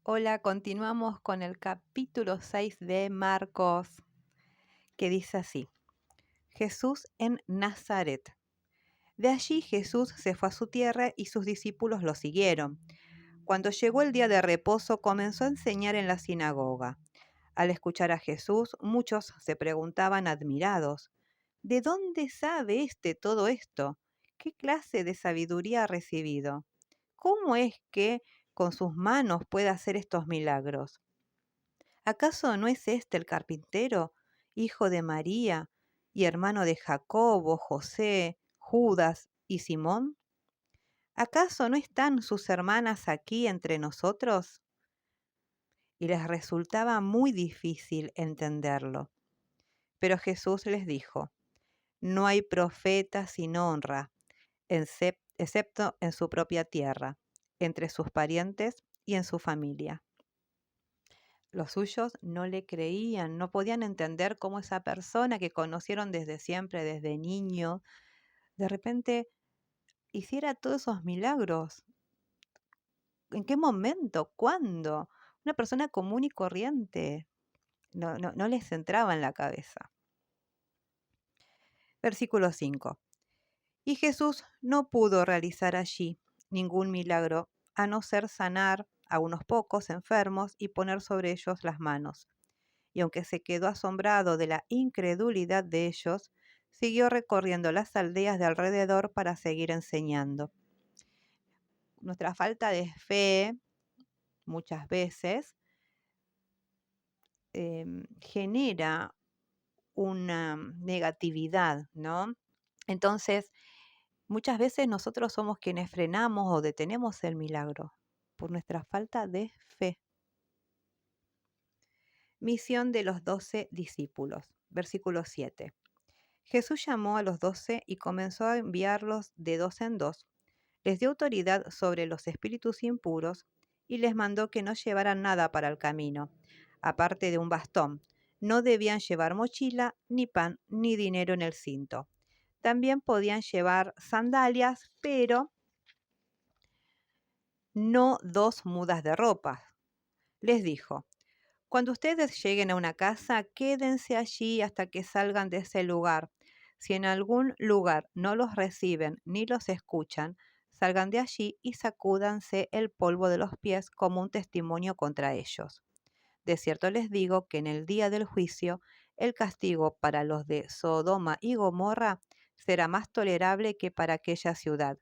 Hola, continuamos con el capítulo 6 de Marcos, que dice así: Jesús en Nazaret. De allí Jesús se fue a su tierra y sus discípulos lo siguieron. Cuando llegó el día de reposo, comenzó a enseñar en la sinagoga. Al escuchar a Jesús, muchos se preguntaban admirados: ¿de dónde sabe todo esto? ¿Qué clase de sabiduría ha recibido? ¿Cómo es que con sus manos puede hacer estos milagros? ¿Acaso no es este el carpintero, hijo de María, y hermano de Jacobo, José, Judas y Simón? ¿Acaso no están sus hermanas aquí entre nosotros? Y les resultaba muy difícil entenderlo. Pero Jesús les dijo: no hay profeta sin honra, excepto en su propia tierra, entre sus parientes y en su familia. Los suyos no le creían, no podían entender cómo esa persona que conocieron desde siempre, desde niño, de repente hiciera todos esos milagros. ¿En qué momento? ¿Cuándo? Una persona común y corriente. No les entraba en la cabeza. Versículo 5. Y Jesús no pudo realizar allí ningún milagro, a no ser sanar a unos pocos enfermos y poner sobre ellos las manos. Y aunque se quedó asombrado de la incredulidad de ellos, siguió recorriendo las aldeas de alrededor para seguir enseñando. Nuestra falta de fe, muchas veces, genera una negatividad, ¿no? Entonces, muchas veces nosotros somos quienes frenamos o detenemos el milagro por nuestra falta de fe. Misión de los 12 discípulos. Versículo 7. Jesús llamó a los 12 y comenzó a enviarlos de dos en dos. Les dio autoridad sobre los espíritus impuros y les mandó que no llevaran nada para el camino, aparte de un bastón. No debían llevar mochila, ni pan, ni dinero en el cinto. También podían llevar sandalias, pero no 2 mudas de ropa. Les dijo: cuando ustedes lleguen a una casa, quédense allí hasta que salgan de ese lugar. Si en algún lugar no los reciben ni los escuchan, salgan de allí y sacúdanse el polvo de los pies como un testimonio contra ellos. De cierto les digo que en el día del juicio, el castigo para los de Sodoma y Gomorra será más tolerable que para aquella ciudad.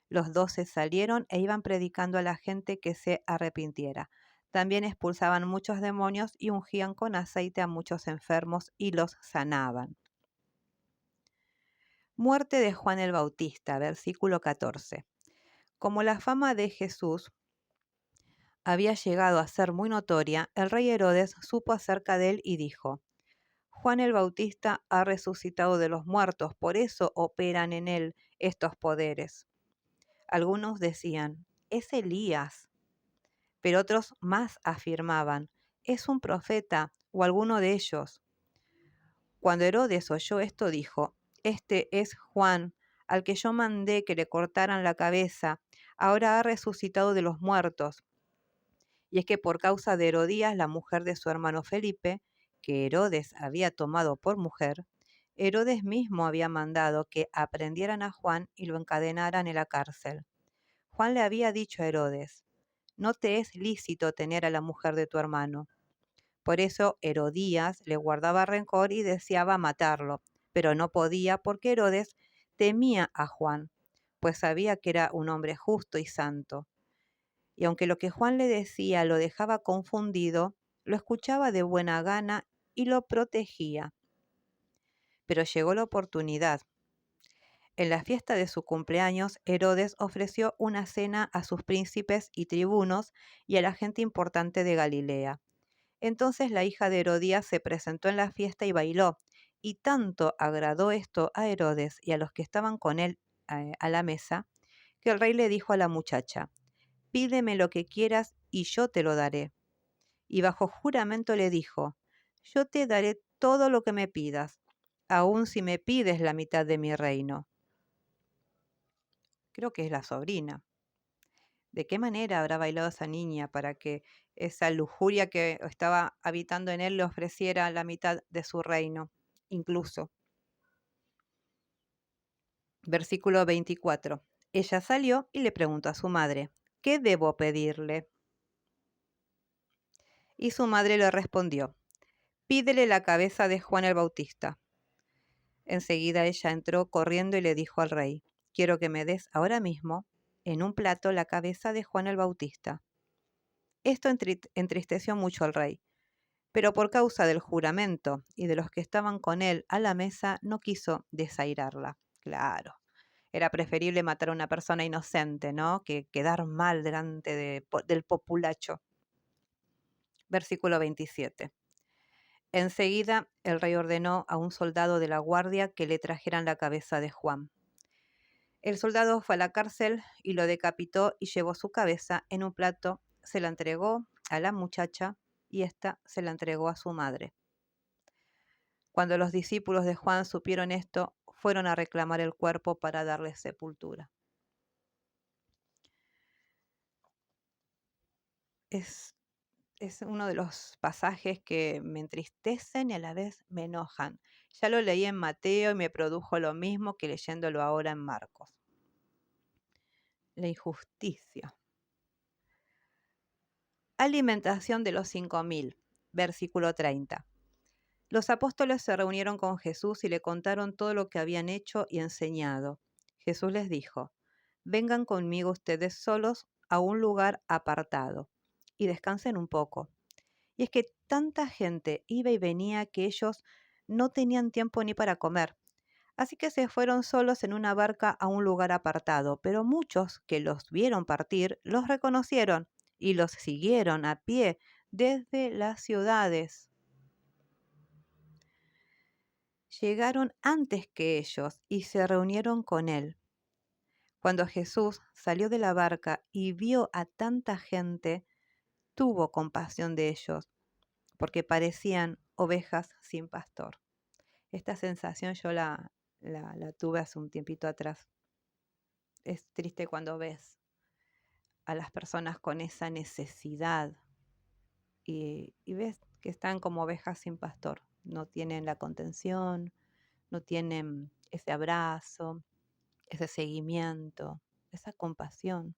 Los 12 salieron e iban predicando a la gente que se arrepintiera. También expulsaban muchos demonios y ungían con aceite a muchos enfermos y los sanaban. Muerte de Juan el Bautista, versículo 14. Como la fama de Jesús había llegado a ser muy notoria, el rey Herodes supo acerca de él y dijo: Juan el Bautista ha resucitado de los muertos, por eso operan en él estos poderes. Algunos decían: es Elías. Pero otros más afirmaban: es un profeta o alguno de ellos. Cuando Herodes oyó esto, dijo: este es Juan, al que yo mandé que le cortaran la cabeza. Ahora ha resucitado de los muertos. Y es que por causa de Herodías, la mujer de su hermano Felipe, que Herodes había tomado por mujer, Herodes mismo había mandado que aprendieran a Juan y lo encadenaran en la cárcel. Juan le había dicho a Herodes: no te es lícito tener a la mujer de tu hermano. Por eso Herodías le guardaba rencor y deseaba matarlo, pero no podía porque Herodes temía a Juan, pues sabía que era un hombre justo y santo. Y aunque lo que Juan le decía lo dejaba confundido, lo escuchaba de buena gana y lo protegía. Pero llegó la oportunidad. En la fiesta de su cumpleaños, Herodes ofreció una cena a sus príncipes y tribunos y a la gente importante de Galilea. Entonces la hija de Herodías se presentó en la fiesta y bailó, y tanto agradó esto a Herodes y a los que estaban con él a la mesa, que el rey le dijo a la muchacha: pídeme lo que quieras y yo te lo daré. Y bajo juramento le dijo: yo te daré todo lo que me pidas, aun si me pides la mitad de mi reino. Creo que es la sobrina. ¿De qué manera habrá bailado esa niña para que esa lujuria que estaba habitando en él le ofreciera la mitad de su reino? Incluso. Versículo 24. Ella salió y le preguntó a su madre, ¿qué debo pedirle? Y su madre le respondió, pídele la cabeza de Juan el Bautista. Enseguida ella entró corriendo y le dijo al rey, quiero que me des ahora mismo en un plato la cabeza de Juan el Bautista. Esto entristeció mucho al rey, pero por causa del juramento y de los que estaban con él a la mesa no quiso desairarla. Claro, era preferible matar a una persona inocente, ¿no? Que quedar mal delante del populacho. Versículo 27. Enseguida el rey ordenó a un soldado de la guardia que le trajeran la cabeza de Juan. El soldado fue a la cárcel y lo decapitó y llevó su cabeza en un plato, se la entregó a la muchacha y ésta se la entregó a su madre. Cuando los discípulos de Juan supieron esto, fueron a reclamar el cuerpo para darle sepultura. Es uno de los pasajes que me entristecen y a la vez me enojan. Ya lo leí en Mateo y me produjo lo mismo que leyéndolo ahora en Marcos. La injusticia. Alimentación de los 5.000, versículo 30. Los apóstoles se reunieron con Jesús y le contaron todo lo que habían hecho y enseñado. Jesús les dijo, vengan conmigo ustedes solos a un lugar apartado y descansen un poco. Y es que tanta gente iba y venía que ellos no tenían tiempo ni para comer. Así que se fueron solos en una barca a un lugar apartado, pero muchos que los vieron partir los reconocieron y los siguieron a pie desde las ciudades. Llegaron antes que ellos y se reunieron con él. Cuando Jesús salió de la barca y vio a tanta gente, tuvo compasión de ellos, porque parecían ovejas sin pastor. Esta sensación yo la tuve hace un tiempito atrás. Es triste cuando ves a las personas con esa necesidad y ves que están como ovejas sin pastor. No tienen la contención, no tienen ese abrazo, ese seguimiento, esa compasión.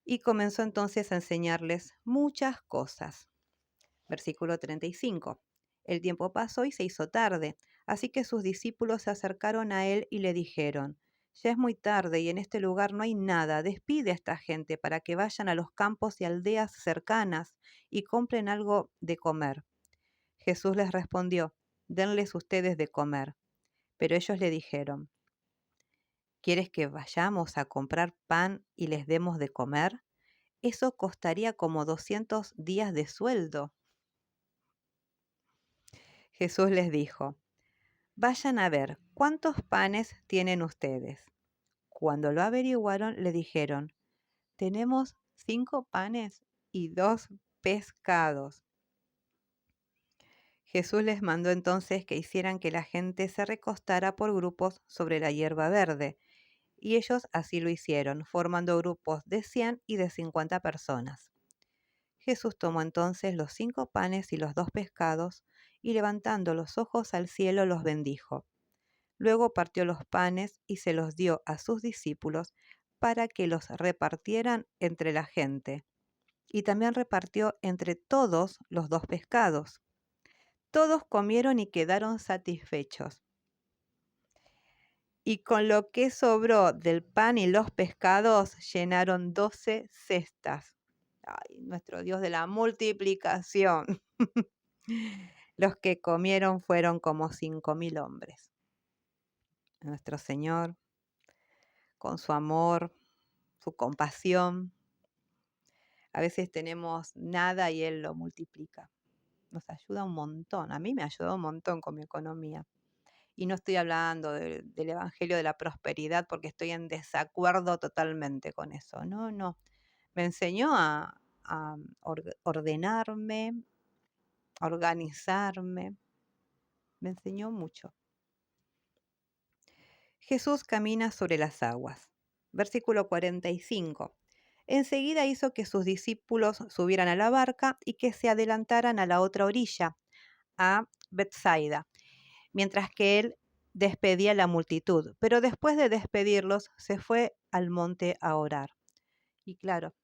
Y comenzó entonces a enseñarles muchas cosas. Versículo 35. El tiempo pasó y se hizo tarde, así que sus discípulos se acercaron a él y le dijeron, ya es muy tarde y en este lugar no hay nada, despide a esta gente para que vayan a los campos y aldeas cercanas y compren algo de comer. Jesús les respondió, denles ustedes de comer. Pero ellos le dijeron, ¿quieres que vayamos a comprar pan y les demos de comer? Eso costaría como 200 días de sueldo. Jesús les dijo, vayan a ver cuántos panes tienen ustedes. Cuando lo averiguaron, le dijeron, tenemos 5 panes y 2 pescados. Jesús les mandó entonces que hicieran que la gente se recostara por grupos sobre la hierba verde, y ellos así lo hicieron, formando grupos de 100 y de 50 personas. Jesús tomó entonces los 5 panes y los 2 pescados, y levantando los ojos al cielo los bendijo. Luego partió los panes y se los dio a sus discípulos para que los repartieran entre la gente. Y también repartió entre todos los 2 pescados. Todos comieron y quedaron satisfechos. Y con lo que sobró del pan y los pescados llenaron 12 cestas. Ay, nuestro Dios de la multiplicación. Los que comieron fueron como 5.000 hombres. Nuestro Señor, con su amor, su compasión, a veces tenemos nada y Él lo multiplica. Nos ayuda un montón. A mí me ayudó un montón con mi economía. Y no estoy hablando del evangelio de la prosperidad porque estoy en desacuerdo totalmente con eso. No, no. Me enseñó a ordenarme, a organizarme. Me enseñó mucho. Jesús camina sobre las aguas. Versículo 45. Enseguida hizo que sus discípulos subieran a la barca y que se adelantaran a la otra orilla, a Bethsaida, mientras que él despedía a la multitud. Pero después de despedirlos, se fue al monte a orar. Y claro,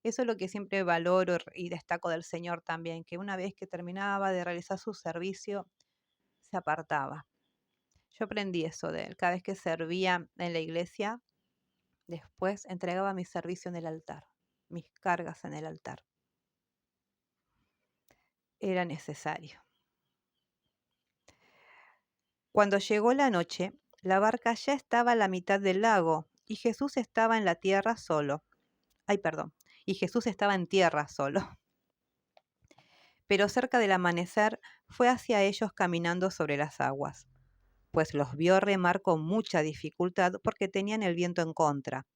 eso es lo que siempre valoro y destaco del Señor también, que una vez que terminaba de realizar su servicio, se apartaba. Yo aprendí eso de él. Cada vez que servía en la iglesia, después entregaba mi servicio en el altar, mis cargas en el altar. Era necesario. Cuando llegó la noche, la barca ya estaba a la mitad del lago y Jesús estaba en la tierra solo. Ay, perdón. Y Jesús estaba en tierra solo. Pero cerca del amanecer fue hacia ellos caminando sobre las aguas, pues los vio remar con mucha dificultad porque tenían el viento en contra.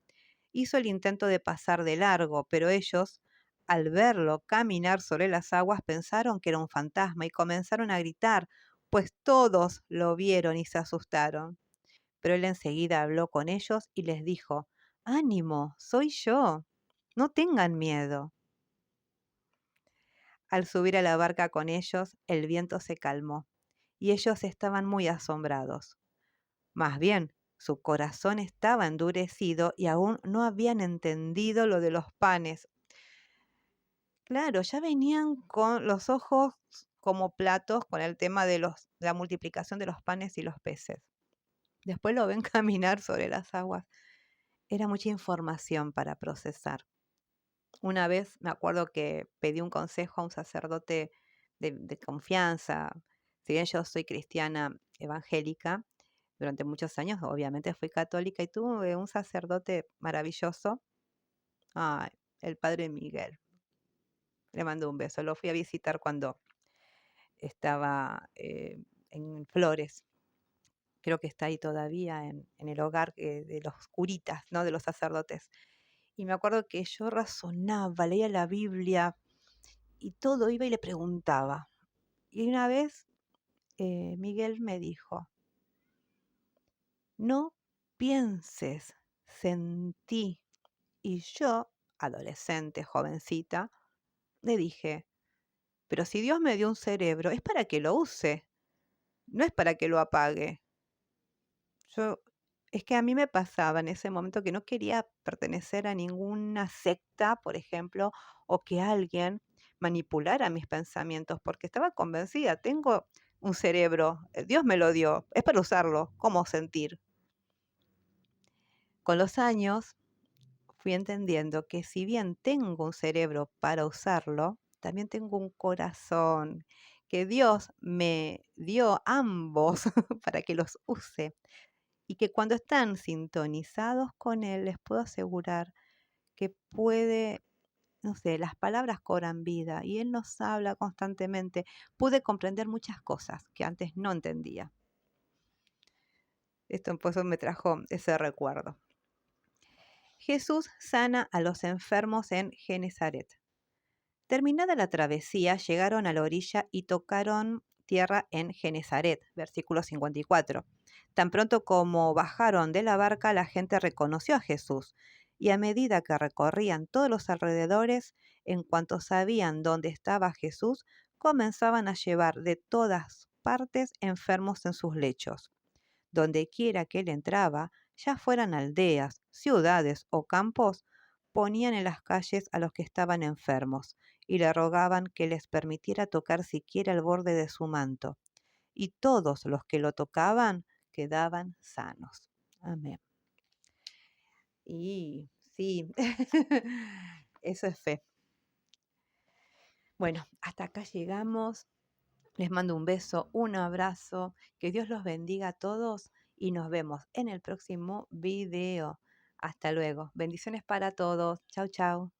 Hizo el intento de pasar de largo, pero ellos, al verlo caminar sobre las aguas, pensaron que era un fantasma y comenzaron a gritar, pues todos lo vieron y se asustaron. Pero él enseguida habló con ellos y les dijo, «Ánimo, soy yo, no tengan miedo». Al subir a la barca con ellos, el viento se calmó, y ellos estaban muy asombrados. Más bien, su corazón estaba endurecido y aún no habían entendido lo de los panes. Claro, ya venían con los ojos como platos con el tema de la multiplicación de los panes y los peces. Después lo ven caminar sobre las aguas. Era mucha información para procesar. Una vez me acuerdo que pedí un consejo a un sacerdote de confianza. Si bien yo soy cristiana evangélica, durante muchos años obviamente fui católica y tuve un sacerdote maravilloso, ay, el padre Miguel. Le mando un beso. Lo fui a visitar cuando estaba en Flores. Creo que está ahí todavía en el hogar de los curitas, ¿no? De los sacerdotes. Y me acuerdo que yo razonaba, leía la Biblia y todo iba y le preguntaba. Y una vez Miguel me dijo, no pienses, sentí. Y yo, adolescente, jovencita, le dije, pero si Dios me dio un cerebro, es para que lo use, no es para que lo apague. Yo, es que a mí me pasaba en ese momento que no quería pertenecer a ninguna secta, por ejemplo, o que alguien manipulara mis pensamientos, porque estaba convencida, tengo un cerebro, Dios me lo dio, es para usarlo, ¿cómo sentir? Con los años fui entendiendo que si bien tengo un cerebro para usarlo, también tengo un corazón, que Dios me dio ambos para que los use. Y que cuando están sintonizados con Él, les puedo asegurar que puede, no sé, las palabras cobran vida y Él nos habla constantemente. Pude comprender muchas cosas que antes no entendía. Esto pues me trajo ese recuerdo. Jesús sana a los enfermos en Genezaret. Terminada la travesía, llegaron a la orilla y tocaron tierra en Genezaret, versículo 54. Tan pronto como bajaron de la barca, la gente reconoció a Jesús, y a medida que recorrían todos los alrededores, en cuanto sabían dónde estaba Jesús, comenzaban a llevar de todas partes enfermos en sus lechos. Donde quiera que él entraba, ya fueran aldeas, ciudades o campos, ponían en las calles a los que estaban enfermos y le rogaban que les permitiera tocar siquiera el borde de su manto. Y todos los que lo tocaban quedaban sanos. Amén. Y sí, eso es fe. Bueno, hasta acá llegamos. Les mando un beso, un abrazo, que Dios los bendiga a todos y nos vemos en el próximo video. Hasta luego. Bendiciones para todos. Chau, chau.